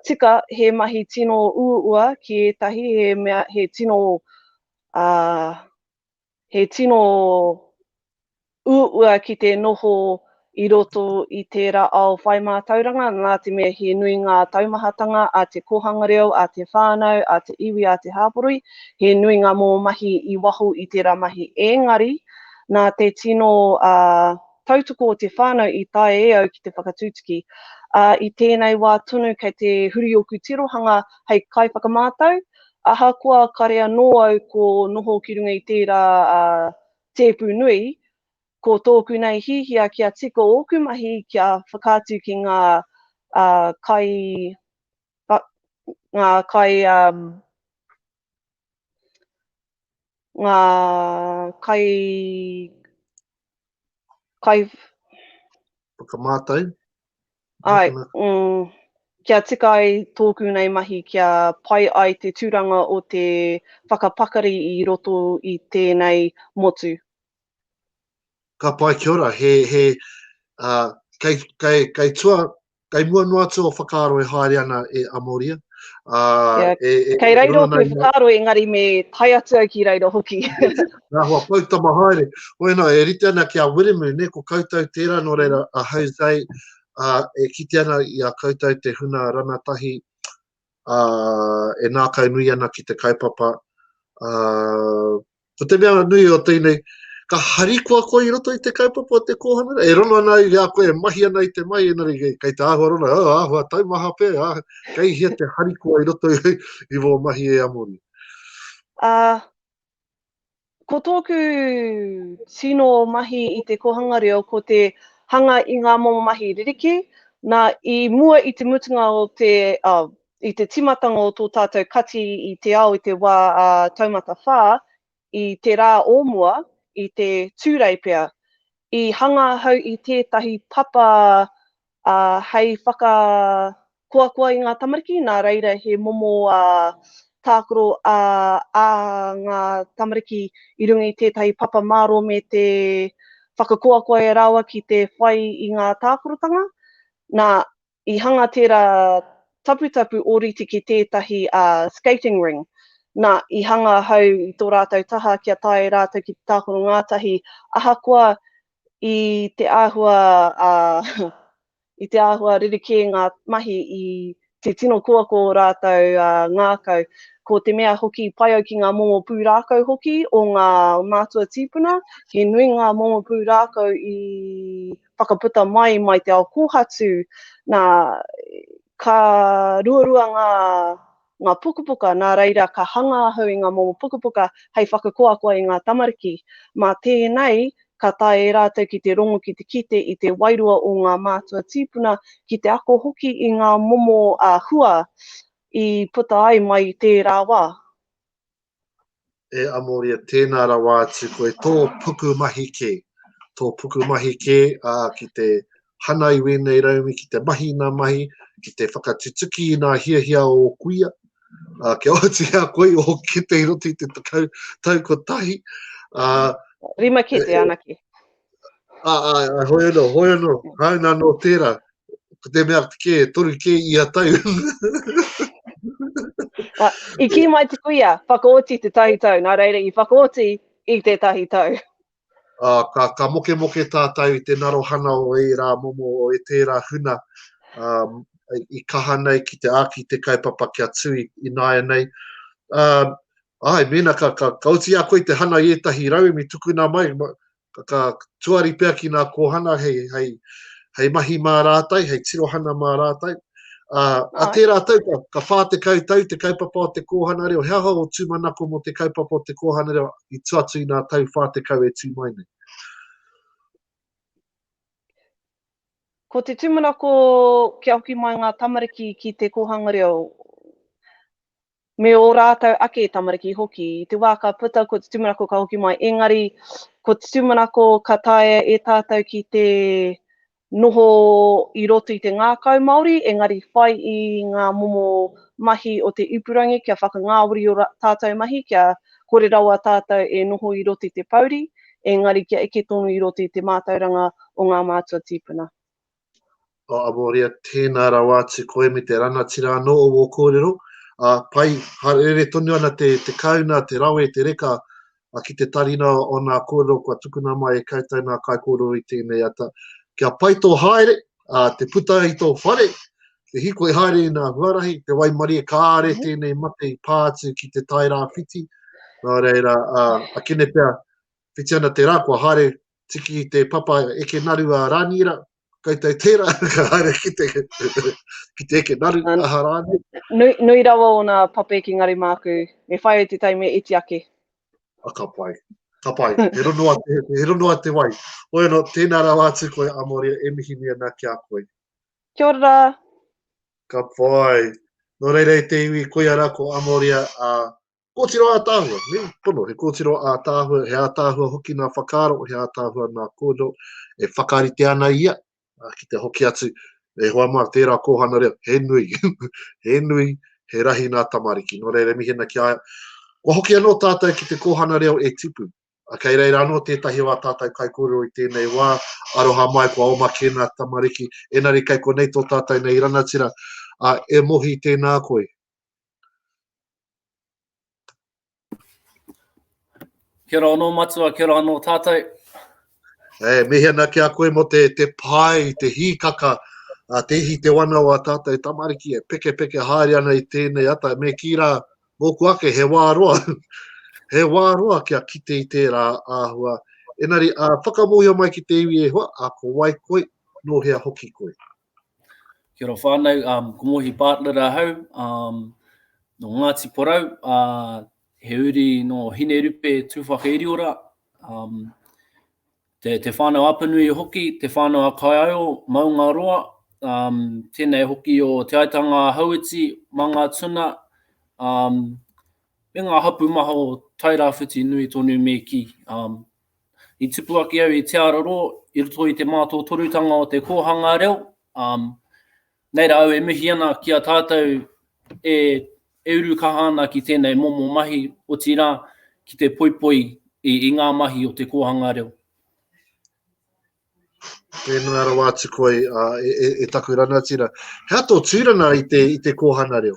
Speaker 6: Tika, he mahi tino ua ki etahi, he tino ua ki te noho i roto i tērā ao whaimātauranga, nā te mea he nui ngā taumahatanga a te kohanga reo, a te whānau, a te iwi, a te hāporoi, he nui ngā mō mahi i waho i tērā mahi. Engari, nā te tino tautoko o te whānau i tae e au ki te whakatūtiki, i tēnei wā tunu kei te huri o ku tirohanga hei kai whakamātau, ahakoa karea noa au ko noho ki runga i tērā tēpu nui, ko tōku nei hihia kia tiko oku mahi kia whakātu ki ngā kai
Speaker 1: Whakamātai.
Speaker 6: ai, kia tika ai tōku nei mahi kia pai ai te tūranga o te whakapakari i roto i tēnei motu.
Speaker 1: Ka pai kia ora, kei tua, kei mua noa tua whakaaro e haere ana e Amoria.
Speaker 6: Kei reiro koe whakaaro engari me tai atu ki reiro hoki.
Speaker 1: Nā hoa pautama haere. Oena, e rite ana ki a Wiremu, ne, ko koutou tērā no reira a Jose, e kite ana i a koutou te huna ranatahi, e nākau nui ana ki te kaupapa. Ko te mea nui o tēnei, ka harikoa koe i roto i te kaupapa o te kōhana, e rono ana i a koe, mahi ana i te mai, enari kei te āhua rona, āhua taumaha pē, kei hia te harikoa i roto i wō mahi e Amori.
Speaker 6: Ko tōku tino mahi i te kohanga reo, ko te hanga i ngā momo mahi ririki, nā i mua i te mutunga o i te timatanga o tō tātou kati i te ao i te wā taumata whā, i te rā o mua, i te tūrei pea, i hanga hau i tētahi papa hei whakakuakua i ngā tamariki, nā reira he momo tākoro ngā tamariki i runga i tētahi papa māro me te whakakuakua e rawa ki te whai i ngā tākorotanga. Nā, i hanga tērā taputapu oriti ki tētahi skating ring. Nā, i hanga hau i tō rātou taha kia tae rātou ki te tākoro ngātahi, ahakoa i te āhua ririki ngā mahi i te tino kuako rātou ngākau. Ko te mea hoki pai au ki ngā momo pūrākau hoki o ngā mātua tīpuna, he nui ngā momo pūrākau i whakaputa mai te ao kōhatu. Nā, ka ruarua ngā pukapuka, nā reira ka hanga hau i ngā momo pukapuka hei whakakuakua i ngā tamariki. Mā tēnei, ka tae rātou ki te rongo ki te kite i te wairua o ngā mātua tīpuna ki te ako hoki i ngā momo hua i puta ai mai tērā wā.
Speaker 1: E Amoria, tēnā rā wā atu koe tō puku mahi ke. Tō puku mahi ke ki te hana i wēnei raumi, ki te mahi nā mahi, ki te whakatutuki i nā hiahia o kuia. Kia oti a koe o kite i roti te tau ko tahi.
Speaker 6: Rima ki te anaki.
Speaker 1: Hoi anō, hauna no tērā. Ko te mea ke, toru ke i a tau.
Speaker 6: I ki mai te kuia, whakaoti te tahi tau, nā reira i whakaoti i te tahi tau.
Speaker 1: Ka moke tā tau i te narohana o e rā momo o e tērā huna i kaha nei ki te āki te kaupapa kia tui i nāia nei. Mena ka oti a koe te hana i etahi raumi tukuna mai, ka tuari pēr ki nā kōhana hei mahi mā rātai, hei tirohana mā rātai. A tērā tau, ka whā te kautau, te kaupapa o te kōhana reo, hea hau o tūmanako mo te kaupapa o te kōhana reo, i tuatu i nā tau whā te kau e tū mai nei.
Speaker 6: Ko te tūmanako kia hoki mai ngā tamariki ki te kōhanga reo, me o rātou ake tamariki hoki, i te wā ka puta ko te tūmanako ka hoki mai, engari ko te tūmanako ka tae e tātou ki te noho i roto i te ngākau Māori, engari whai i ngā momo mahi o te upurangi, kia whakangāwari o tātou mahi, kia kore rawa tātou e noho i roto i te pauri, engari kia eke tonu i roto i te mātauranga o ngā mātua tīpuna.
Speaker 1: Amoria, tēnā rā wātu koe me te ranatira anō o kōrero. Pai, harere tonu ana te kauna, te rawe, te reka, ki te tarina o nā kōrero, kua tukuna mai e koutou nā kai kōrero i tēnei ata. Kia pai tō haere, te puta i tō whare, te hiko i haere i nā huarahi, te waimarie ka are tēnei mate i pātu ki te tai rā whiti. Nā reira, a kene pēr, whiti ana te rā, kua haere tiki i te papa eke naru a Rānira, kai tai tērā, ka haere ki te eke naru aharane.
Speaker 6: Nui rawa o nā pape ki ngari māku, me whai te taime iti ake.
Speaker 1: Ka pai. He rono a te wai. Oe no, tēnā rau atu koe Amoria, e mihi mea nā ki a koe.
Speaker 6: Kia ora.
Speaker 1: Ka pai. No reira te iwi koe ara ko Amoria a kōtiro a tāhua. Pono, he kōtiro a tāhua, he a tāhua hoki nā whakaro, he a tāhua nā kōdo, e whakarite ana ia, ki te hoki atu, e hoa mā tērā kōhana reo, he nui, he nui, he rahi nā tamariki. No reira mihi na ki aia. Ko hoki anō tātou ki te kōhana reo e tipu. A kei reira anō tētahi wā tātou kai kōrero i tēnei wā, aroha mai kua oma ki nā tamariki, enari kai ko nei tō tātou nei ranatira, e mohi tēnā koe.
Speaker 2: Kia ora anō matua, kia ora anō tātou.
Speaker 1: Mehia nā ki a koe mo te pai, te hīkaka, te hi te wana o a tātou tamariki, e peke haere ana i tēnei ata, me ki rā, moku ake, he wāroa, he wāroa kia kite i tērā āhua. Enari, whakamohia mai ki te iwi e hoa, ko wai koe, no hea hoki koe.
Speaker 2: Kia ora whānau, ko mohi Bartlett ahau, no Ngāti Porau, he uri no hine rupe tūwhakairi ora. Te whānau apanui hoki, te whānau a Kaiao, Maungaroa, tēnei hoki o te aitanga hauiti, Manga Tuna, me ngā hapu maha o Tairāwhiti nui tonu me ki. I tupu aki au i te araro, i roto i te mātou torutanga o te kōhanga reo. Neira au e mihi ana ki a tātou e uru kahana ki tēnei momo mahi o tira ki te poipoi i ngā mahi o te kōhanga reo.
Speaker 1: Tēnā ara wātu koe e taku ranatira. Hea tō tūrana i te kōhana reo?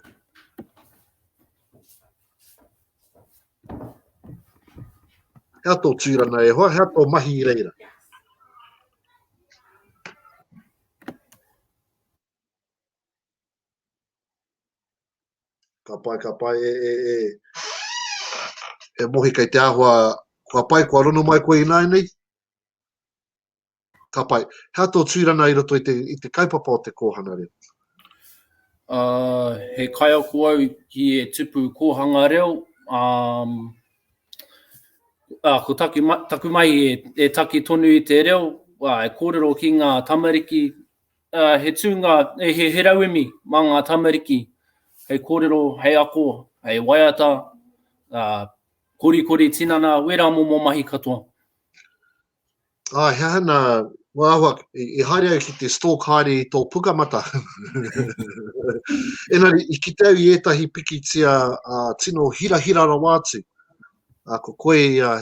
Speaker 1: Hea tō tūrana e hoa, hea tō mahi i reira? Ka pai, e mohi kai te āhua, kua pai, kua rono mai koe i nai nei? Ka pai, hea tō tūrana i roto i te kaipapa o te kōhana reo?
Speaker 2: He kai aku au ki e tupu kōhanga reo, ko taku mai e taki tonu i te reo, e kōrero ki ngā tamariki, he tūnga, he rauemi mā ngā tamariki, hei kōrero, hei ako, hei waiata, kori tinana, wera momo mahi katoa.
Speaker 1: He hana, wāhua, i haere au ki te stalk haere i tō pukamata. Enari, i ki tau i etahi pikitia tino hira rawātu. Ko koe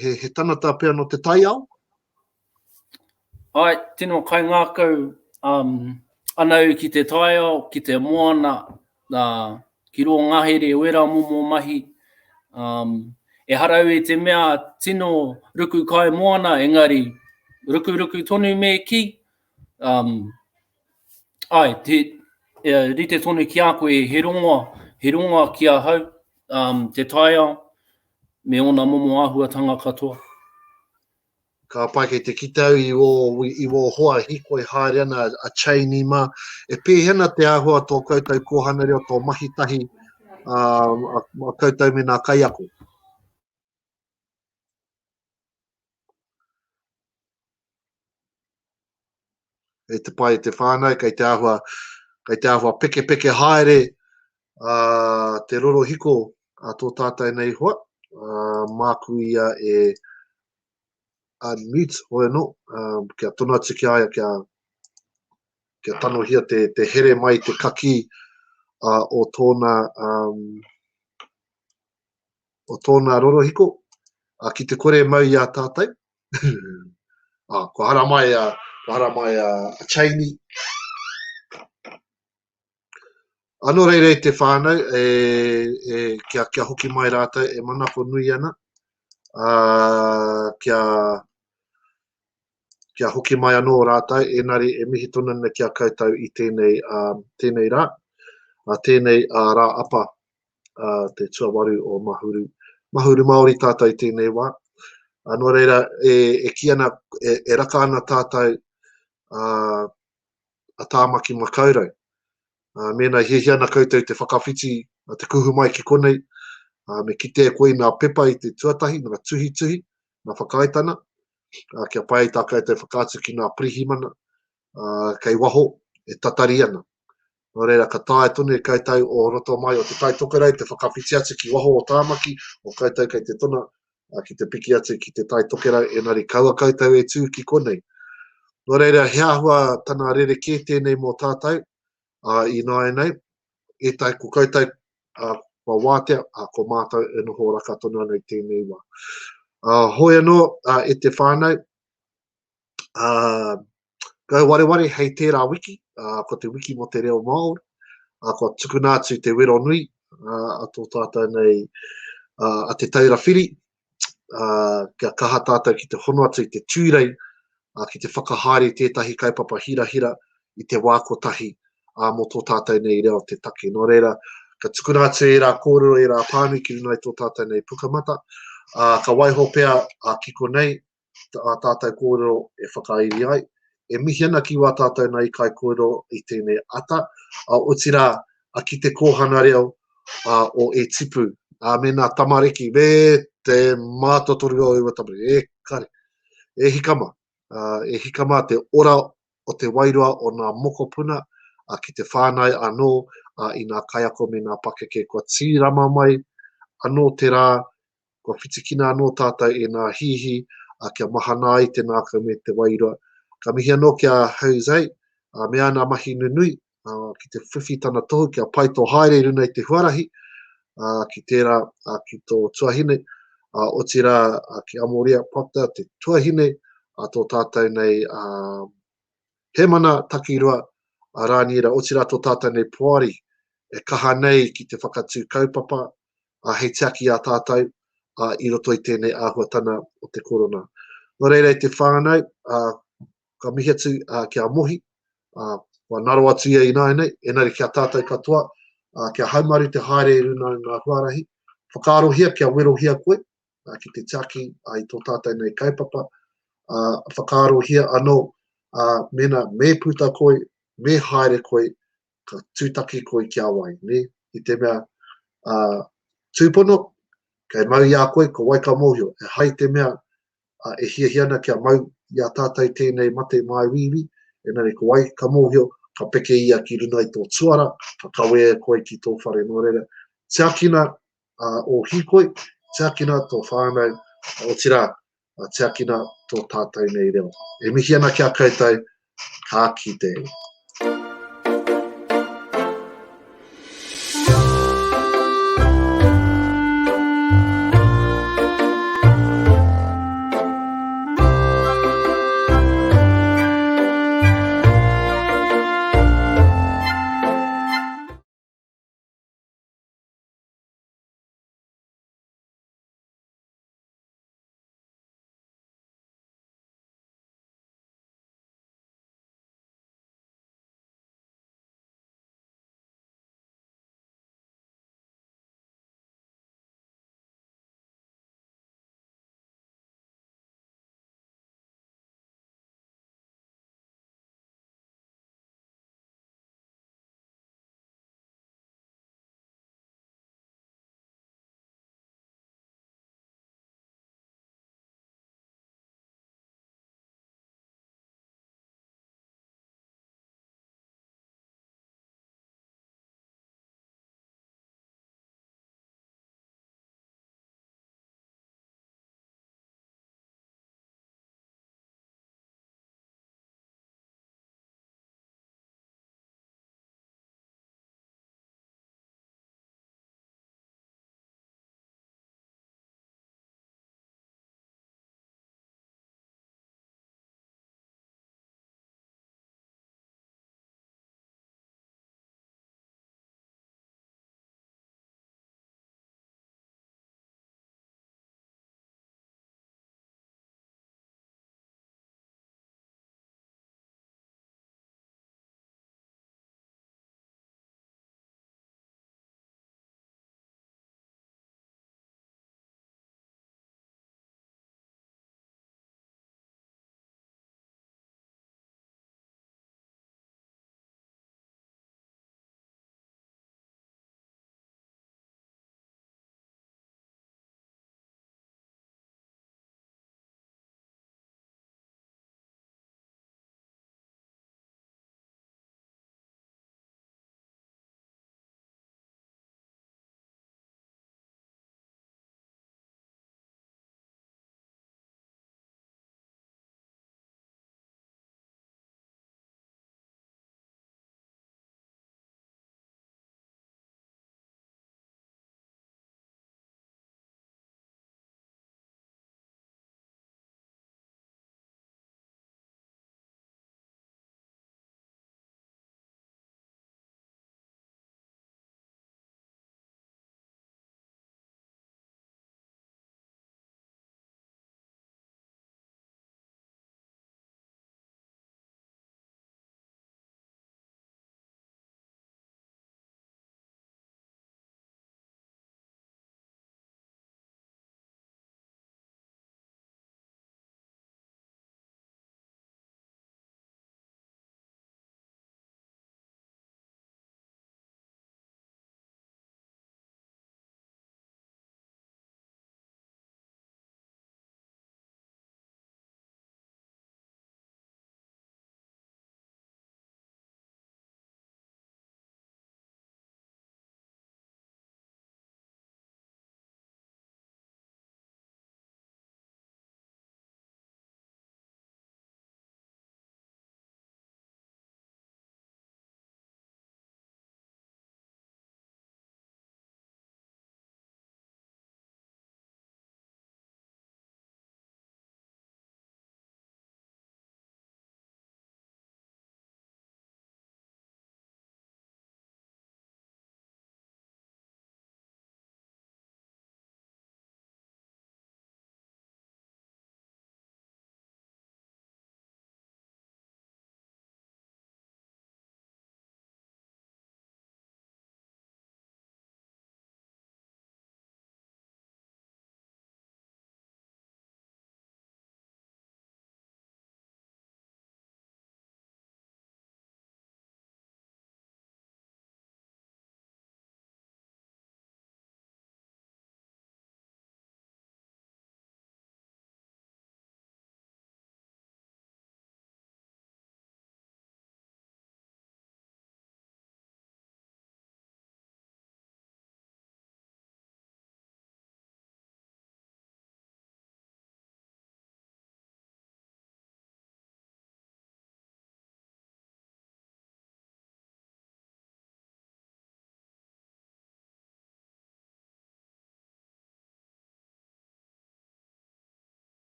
Speaker 1: he tanata pēr no te taiao?
Speaker 2: Ai, tino kai ngākau anau ki te taiao, ki te moana, ki roa ngahere wera momo mahi. E harau e te mea tino ruku kai moana, engari ruku tonu me ki. Ai, rite tonu ki a koe he rongoa ki a hau, te taiao, me ona momo āhuatanga katoa.
Speaker 1: Ka pai kei te kitau i o hoa hikoi haere ana a chaini ma. E pēhena te āhua tō koutou kōhana reo tō mahitahi a koutou me nā kaiako. E te pai te whānau, kei te āhua peke haere te roro hiko a tō tātai nei hoa. Māku ia e unmute hoi no, kia tona atu ki aia, kia tanohia te here mai te kaki o tōna roro hiko, ki te kore mau i a tātai. Ko hara mai a chaini. Anō reire te whānau, kia hoki mai rātou, e manako nui ana. Kia hoki mai anō rātou, enari e mihi tonu ana kia koutou i tēnei rā. Tēnei rā apa, te tuawaru o Mahuru Māori tātou i tēnei wā. Anō reira, e ki ana, e raka ana tātou a tāmaki makaurau. Mēnā hiana koutou te whakawhiti te kuhu mai ki konei, me kite koe ngā pepa I te tuatahi, ngā tuhi, ngā whakaitana, kia pai tā koutou whakātu ki ngā pirihimana, kei waho e tatari ana. Nō reira, ka tāe tonu e koutou o roto mai o te taitokerau, te whakawhiti atu ki waho o tāmaki, o koutou kei te tona, ki te piki atu ki te taitokerau, enari kaua koutou e tū ki konei. Nō reira, he ahua tana rereke tēnei mō tātou, I nāi nei, e tai ko koutou kua wātea, ko mātou e noho raka tonu anei tēnei wā. Hoi anō, e te whānau, kau wareware hei tērā wiki, ko te wiki mo te reo Māori, ko tukuna atu te wero nui, a tō tātou nei, a te taura whiri, kia kaha tātou ki te hono atu I te tūrei, ki te whakahaere tētahi kaupapa hira I te wā kotahi, mō tō tātou nei reo te take. Nō reira, ka tukuna atu e rā kōrero, e rā pānui ki runai tō tātou nei pukamata, ka waiho pēa ki konei, tātou kōrero e whakairi ai, e mihi ana ki wā tātou nei kai kōrero I tēnei ata, o tira ki te kōhana reo o e tipu, me nā tamariki, me te mātotoru o iwa tamariki, kare, e hikama te ora o te wairua o ngā mokopuna, ki te whānau anō, I ngā kaiako me ngā pakeke, kua tīrama mai anō te rā, kua whitikina anō tātou e ngā hihi, kia mahana I te nākau me te wairua. Ka mihi anō kia Jose, me ana mahi nunui, ki te whiwhitana tohu, kia pai tō haere runa I te huarahi, ki tērā, ki tō tuahine, o tira ki Amorea Proctor, te tuahine, tō tātou nei he mana takirua, rānira, o tira tō tātou nei Puari, e kaha nei ki te whakatū kaupapa, hei teaki a tātou, I roto I tēnei āhuatana o te korona. Nō reira I te whānau, ka mihi atu kia mohi, kua naro atu ia I nāi nei, enari kia tātou katoa, kia haumaru te haere runa ngā huarahi, whakaarohia kia werohia koe, ki te teaki I tō tātou nei kaupapa, whakaarohia anō, mena me puta koe, me haere koe, ka tūtaki koe kia wai, ne? I te mea tūpono, kei mau ia koe, ko waika mōhio, e hai te mea, e hiana kia mau ia tātou tēnei mate mai wiwi, enari ko waika mōhio, ka peke ia ki runa I tō tuara, ka kawe koe ki tō whare nō reira. Teakina o hikoi, teakina tō whānau, o tira, teakina tō tātou nei reo. E mihi ana kia koutou, ka kite.